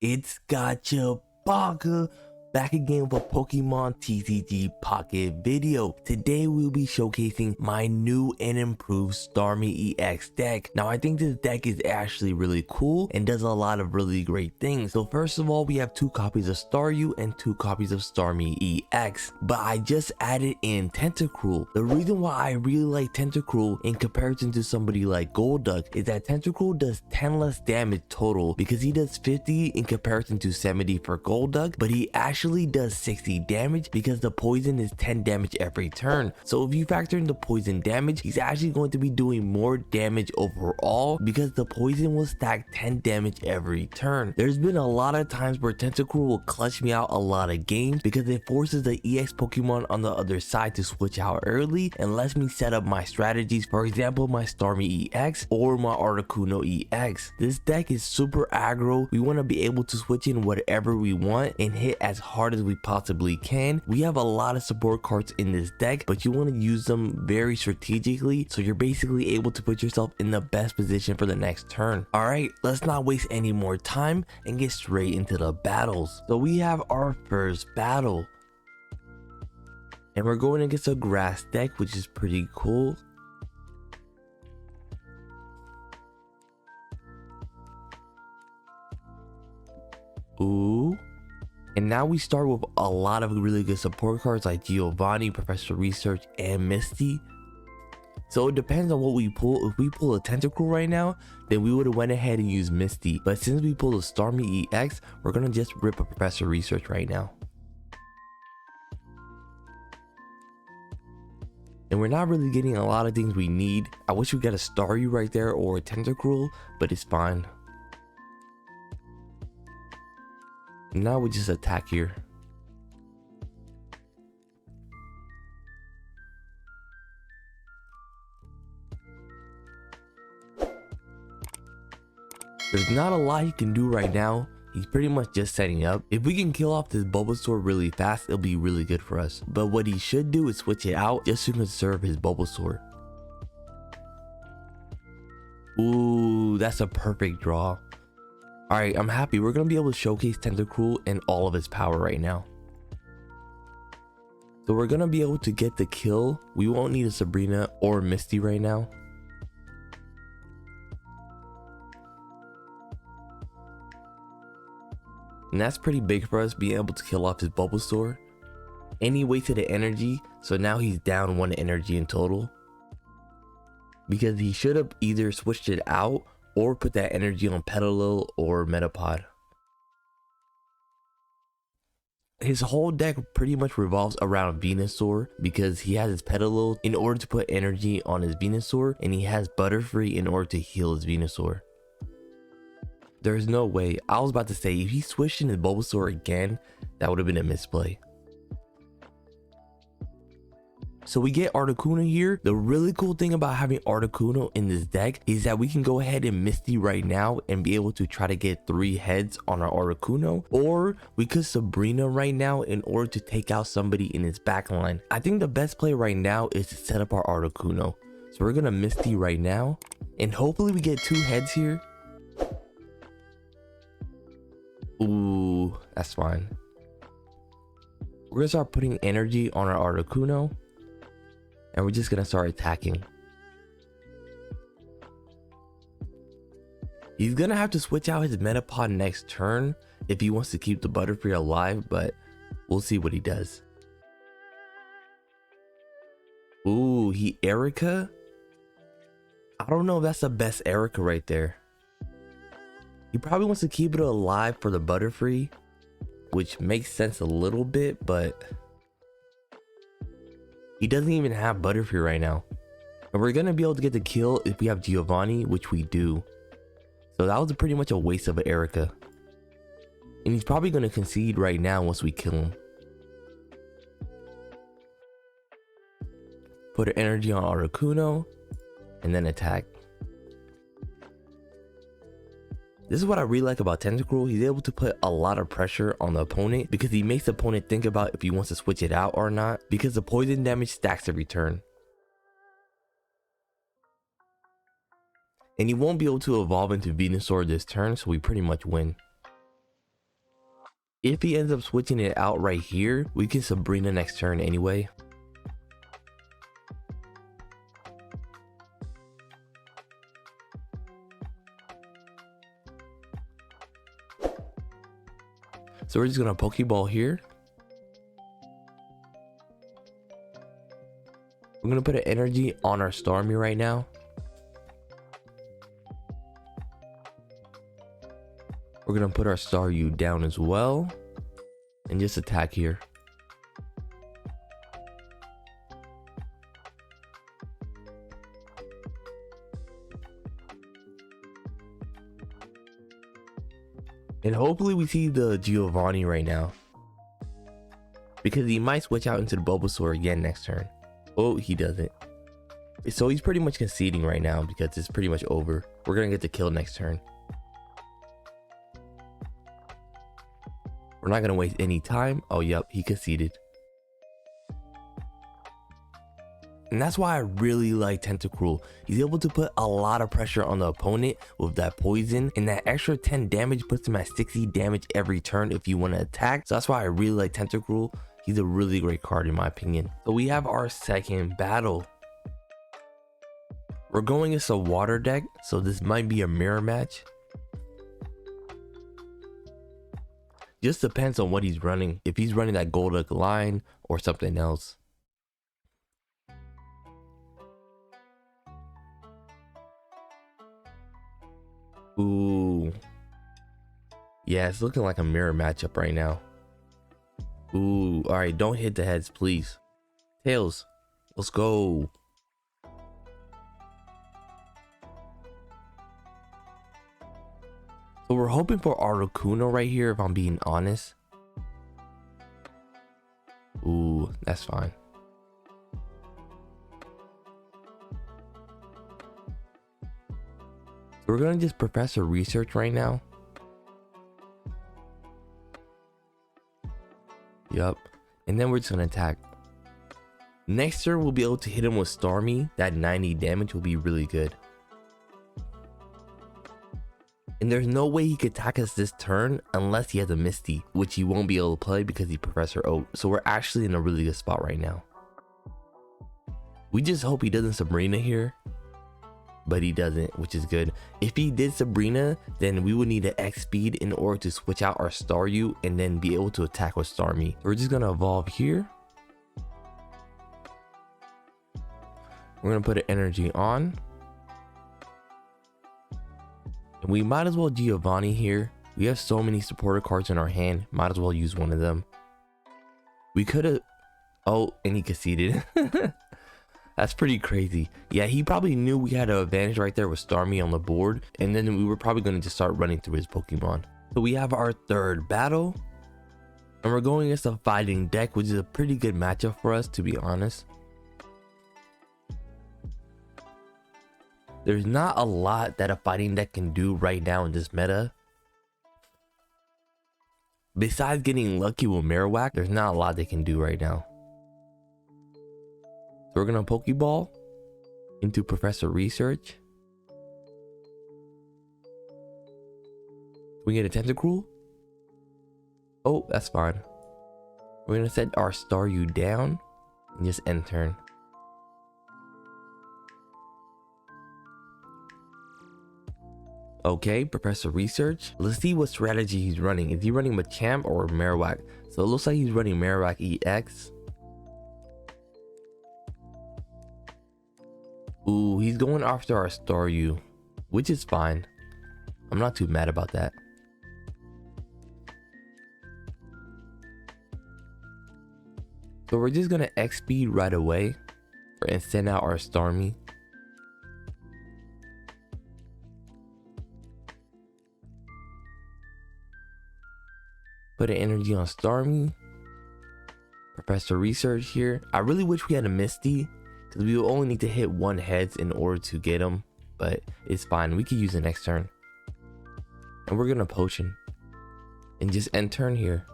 It's Gacha Baka back again with a Pokemon TCG Pocket video. Today we'll be showcasing my new and improved Starmie EX deck. Now I think this deck is actually really cool and does a lot of really great things. So first of all, we have 2 copies of Staryu and 2 copies of Starmie EX. But I just added in Tentacruel. The reason why I really like Tentacruel in comparison to somebody like Golduck is that Tentacruel does 10 less damage total because he does 50 in comparison to 70 for Golduck, but he actually does 60 damage because the poison is 10 damage every turn. So if you factor in the poison damage, he's actually going to be doing more damage overall because the poison will stack 10 damage every turn. There's been a lot of times where Tentacruel will clutch me out a lot of games because it forces the EX Pokemon on the other side to switch out early and lets me set up my strategies, for example my Starmie EX or my Articuno EX. This deck is super aggro. We want to be able to switch in whatever we want and hit as hard as we possibly can. We have a lot of support cards in this deck, but you want to use them very strategically so you're basically able to put yourself in the best position for the next turn. Alright, let's not waste any more time and get straight into the battles. So we have our first battle and we're going against a grass deck, which is pretty cool. Ooh. And now we start with a lot of really good support cards like Giovanni, Professor Research, and Misty. So it depends on what we pull. If we pull a Tentacruel right now, then we would have went ahead and used Misty. But since we pulled a Starmie EX, we're going to just rip a Professor Research right now. And we're not really getting a lot of things we need. I wish we got a Staryu right there or a Tentacruel, but it's fine. Now we just attack here. There's not a lot he can do right now. He's pretty much just setting up. If we can kill off this Bulbasaur really fast, it'll be really good for us. But what he should do is switch it out just to conserve his Bulbasaur. Ooh, that's a perfect draw. Alright, I'm happy. We're going to be able to showcase Tentacruel and all of his power right now. So we're going to be able to get the kill. We won't need a Sabrina or Misty right now. And that's pretty big for us, being able to kill off his Bulbasaur. And he wasted the energy, so now he's down 1 energy in total. Because he should have either switched it out or put that energy on Petalil or Metapod. His whole deck pretty much revolves around Venusaur because he has his Petalil in order to put energy on his Venusaur, and he has Butterfree in order to heal his Venusaur. There's no way. I was about to say, if he switched in his Bulbasaur again, that would have been a misplay. So we get Articuno here. The really cool thing about having Articuno in this deck is that we can go ahead and Misty right now and be able to try to get 3 heads on our Articuno, or we could Sabrina right now in order to take out somebody in his backline. I think the best play right now is to set up our Articuno. So we're gonna Misty right now and hopefully we get 2 heads here. Ooh, that's fine. We're gonna start putting energy on our Articuno. And we're just gonna start attacking. He's gonna have to switch out his Metapod next turn if he wants to keep the Butterfree alive, but we'll see what he does. Ooh, he Erica? I don't know if that's the best Erica right there. He probably wants to keep it alive for the Butterfree, which makes sense a little bit, but he doesn't even have Butterfree right now. And we're going to be able to get the kill if we have Giovanni, which we do. So that was pretty much a waste of an Erica. And he's probably going to concede right now once we kill him. Put our energy on Articuno and then attack. This is what I really like about Tentacruel. He's able to put a lot of pressure on the opponent because he makes the opponent think about if he wants to switch it out or not, because the poison damage stacks every turn. And he won't be able to evolve into Venusaur this turn, so we pretty much win. If he ends up switching it out right here, we can Sabrina next turn anyway. So we're just gonna Pokeball here. We're gonna put an energy on our Starmie right now. We're gonna put our Staryu down as well. And just attack here. And hopefully we see the Giovanni right now, because he might switch out into the Bulbasaur again next turn. Oh, he doesn't. So he's pretty much conceding right now because it's pretty much over. We're gonna get the kill next turn. We're not gonna waste any time. Oh, yep, he conceded. And that's why I really like Tentacruel. He's able to put a lot of pressure on the opponent with that poison, and that extra 10 damage puts him at 60 damage every turn if you want to attack. So that's why I really like Tentacruel. He's a really great card in my opinion. So we have our second battle. We're going against a water deck, so this might be a mirror match. Just depends on what he's running. If he's running that Golduck line or something else. Ooh. Yeah, it's looking like a mirror matchup right now. Ooh, alright, don't hit the heads, please. Tails, let's go. So we're hoping for Articuno right here, if I'm being honest. Ooh, that's fine. We're gonna just Professor Research right now. Yup. And then we're just gonna attack. Next turn we'll be able to hit him with Starmie. That 90 damage will be really good. And there's no way he could attack us this turn unless he has a Misty, which he won't be able to play because he Professor Oak. So we're actually in a really good spot right now. We just hope he doesn't Sabrina here. But he doesn't, which is good. If he did Sabrina, then we would need an X speed in order to switch out our Staryu and then be able to attack with Starmie. We're just gonna evolve here. We're gonna put an energy on. And we might as well Giovanni here. We have so many supporter cards in our hand, might as well use one of them. We could have, oh, and he conceded. That's pretty crazy. Yeah, he probably knew we had an advantage right there with Starmie on the board, and then we were probably going to just start running through his Pokemon. So we have our third battle, and we're going against a fighting deck, which is a pretty good matchup for us, to be honest. There's not a lot that a fighting deck can do right now in this meta. Besides getting lucky with Marowak, there's not a lot they can do right now. So we're gonna Pokeball into Professor Research. We get a Tentacruel. Oh, that's fine. We're gonna set our Staryu down and just end turn. Okay, Professor Research. Let's see what strategy he's running. Is he running Machamp or Marowak? So it looks like he's running Marowak EX. Ooh, he's going after our Staryu, which is fine. I'm not too mad about that. So we're just gonna X speed right away and send out our Starmie. Put an energy on Starmie. Professor Research here. I really wish we had a Misty, because we will only need to hit one heads in order to get him, but it's fine. We could use it next turn. And we're gonna Potion and just end turn here.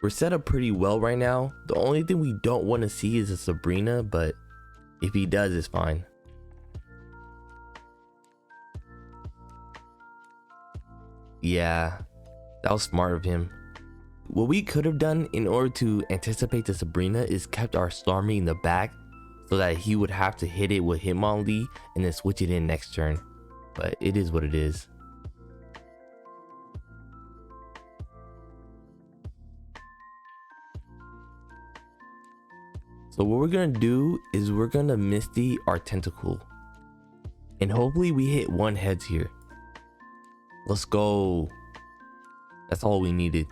We're set up pretty well right now. The only thing we don't want to see is a Sabrina, but if he does, it's fine. Yeah, that was smart of him. What we could have done in order to anticipate the Sabrina is kept our Starmie in the back so that he would have to hit it with Hitmonlee and then switch it in next turn. But it is what it is. So what we're gonna do is we're gonna Misty our Tentacruel. And hopefully we hit 1 heads here. Let's go. That's all we needed.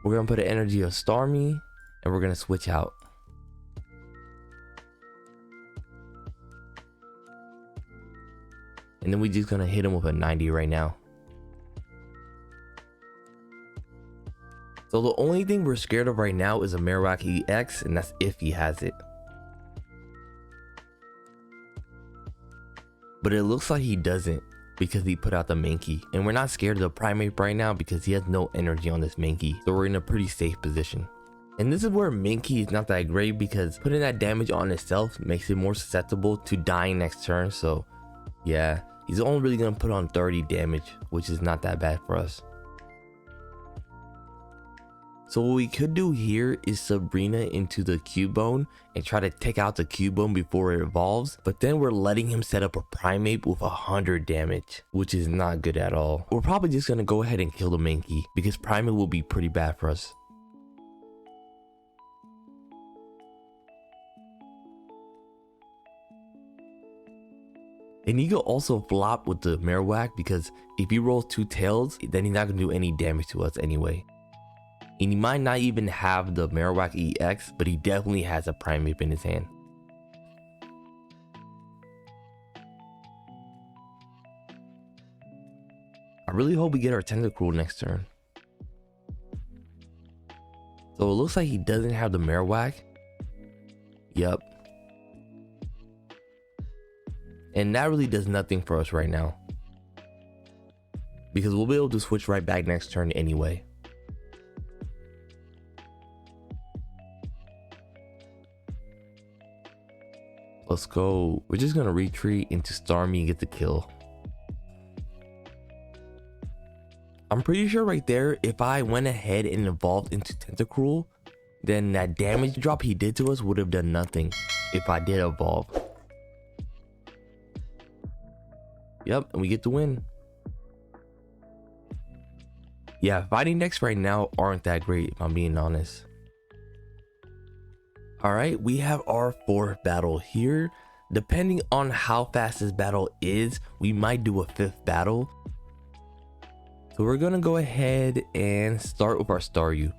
We're gonna put an energy of Starmie and we're gonna switch out. And then we're just gonna hit him with a 90 right now. So the only thing we're scared of right now is a Marowak EX, and that's if he has it. But it looks like he doesn't because he put out the Mankey. And we're not scared of the Primeape right now because he has no energy on this Mankey. So we're in a pretty safe position. And this is where Mankey is not that great because putting that damage on itself makes it more susceptible to dying next turn. So yeah, he's only really going to put on 30 damage, which is not that bad for us. So what we could do here is Sabrina into the Cubone and try to take out the Cubone before it evolves, but then we're letting him set up a Primeape with 100 damage, which is not good at all. We're probably just gonna go ahead and kill the Mankey because Primeape will be pretty bad for us. And he could also flop with the Marowak because if he rolls 2 tails, then he's not gonna do any damage to us anyway. And he might not even have the Marowak EX, but he definitely has a Primeape in his hand. I really hope we get our Tentacruel next turn. So it looks like he doesn't have the Marowak. Yep. And that really does nothing for us right now, because we'll be able to switch right back next turn anyway. Let's go. We're just gonna retreat into Starmie and get the kill. I'm pretty sure right there, if I went ahead and evolved into Tentacruel, then that damage drop he did to us would have done nothing if I did evolve. Yep, and we get the win. Yeah, fighting decks right now aren't that great, if I'm being honest. Alright, we have our 4th battle here. Depending on how fast this battle is, we might do a 5th battle. So we're gonna go ahead and start with our Staryu.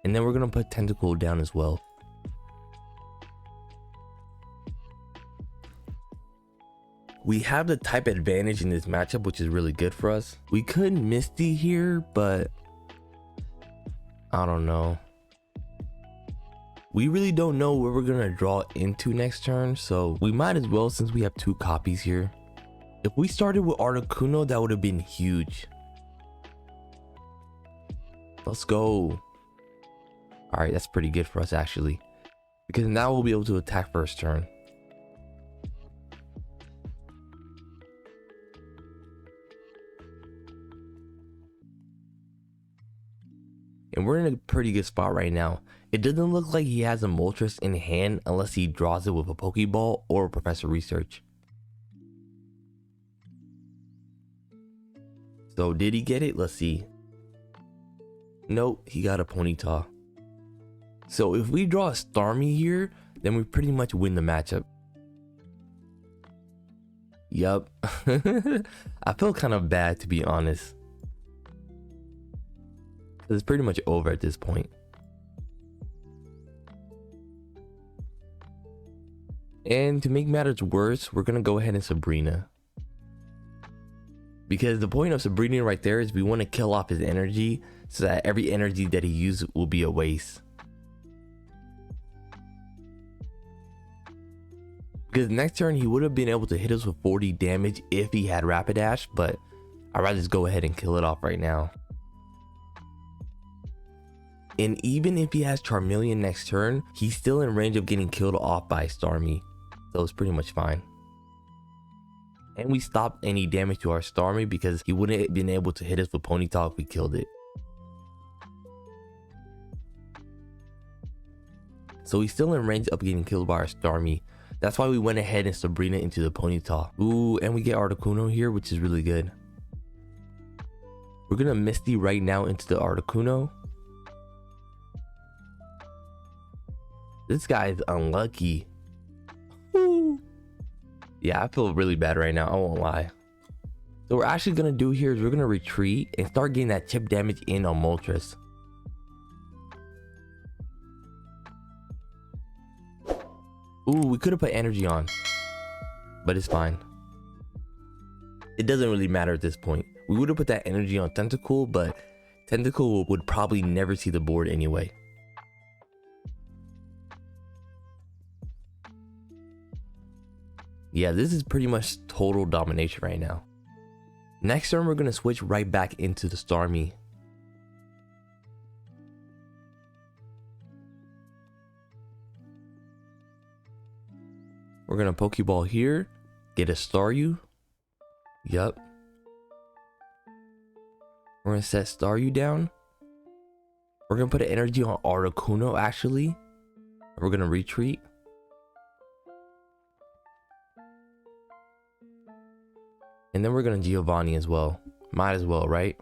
And then we're gonna put Tentacruel down as well. We have the type advantage in this matchup, which is really good for us. We could Misty here, but I don't know. We really don't know where we're gonna draw into next turn, so we might as well, since we have 2 copies here. If we started with Articuno, that would have been huge. Let's go. Alright, that's pretty good for us actually, because now we'll be able to attack first turn. And we're in a pretty good spot right now. It doesn't look like he has a Moltres in hand unless he draws it with a Pokeball or Professor Research. So did he get it? Let's see. Nope, he got a Ponyta. So if we draw a Starmie here, then we pretty much win the matchup. Yup. I feel kind of bad, to be honest. It's pretty much over at this point. And to make matters worse, we're gonna go ahead and Sabrina. Because the point of Sabrina right there is we want to kill off his energy so that every energy that he uses will be a waste. Because next turn he would have been able to hit us with 40 damage if he had Rapidash, but I'd rather just go ahead and kill it off right now. And even if he has Charmeleon next turn, he's still in range of getting killed off by Starmie. So it's pretty much fine. And we stopped any damage to our Starmie because he wouldn't have been able to hit us with Ponyta if we killed it. So he's still in range of getting killed by our Starmie. That's why we went ahead and Sabrina into the Ponyta. Ooh, and we get Articuno here, which is really good. We're gonna Misty right now into the Articuno. This guy is unlucky. Woo. Yeah, I feel really bad right now, I won't lie. So what we're actually gonna do here is we're gonna retreat and start getting that chip damage in on Moltres. Ooh, we could have put energy on, but it's fine. It doesn't really matter at this point. We would have put that energy on Tentacruel, but Tentacruel would probably never see the board anyway. Yeah, this is pretty much total domination right now. Next turn, we're going to switch right back into the Starmie. We're going to Pokeball here, get a Staryu. Yup. We're going to set Staryu down. We're going to put an energy on Articuno actually. We're going to retreat. And then we're going to Giovanni as well. Might as well, right?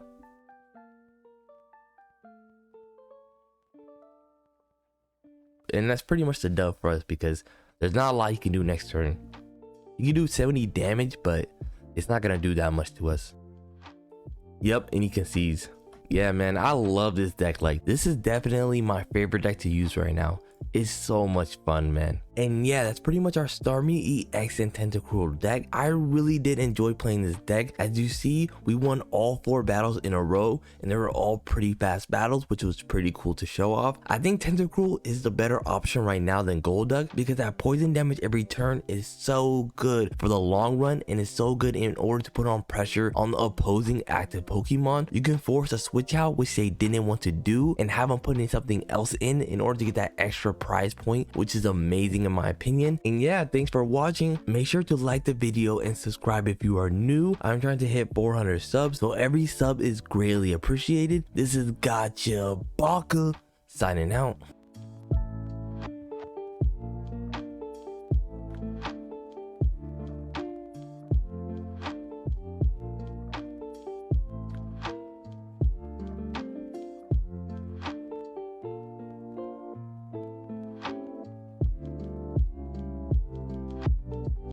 And that's pretty much the dub for us because there's not a lot you can do next turn. You can do 70 damage, but it's not going to do that much to us. Yep, and he concedes. Yeah, man, I love this deck. Like, this is definitely my favorite deck to use right now. It's so much fun, man. And yeah, that's pretty much our Starmie EX and Tentacruel deck. I really did enjoy playing this deck. As you see, we won all 4 battles in a row, and they were all pretty fast battles, which was pretty cool to show off. I think Tentacruel is the better option right now than Golduck because that poison damage every turn is so good for the long run, and it's so good in order to put on pressure on the opposing active Pokemon. You can force a switch out, which they didn't want to do, and have them put in something else in order to get that extra prize point, which is amazing in my opinion. And yeah, thanks for watching. Make sure to like the video and subscribe if you are new. I'm trying to hit 400 subs, so every sub is greatly appreciated. This is Gacha Baka signing out.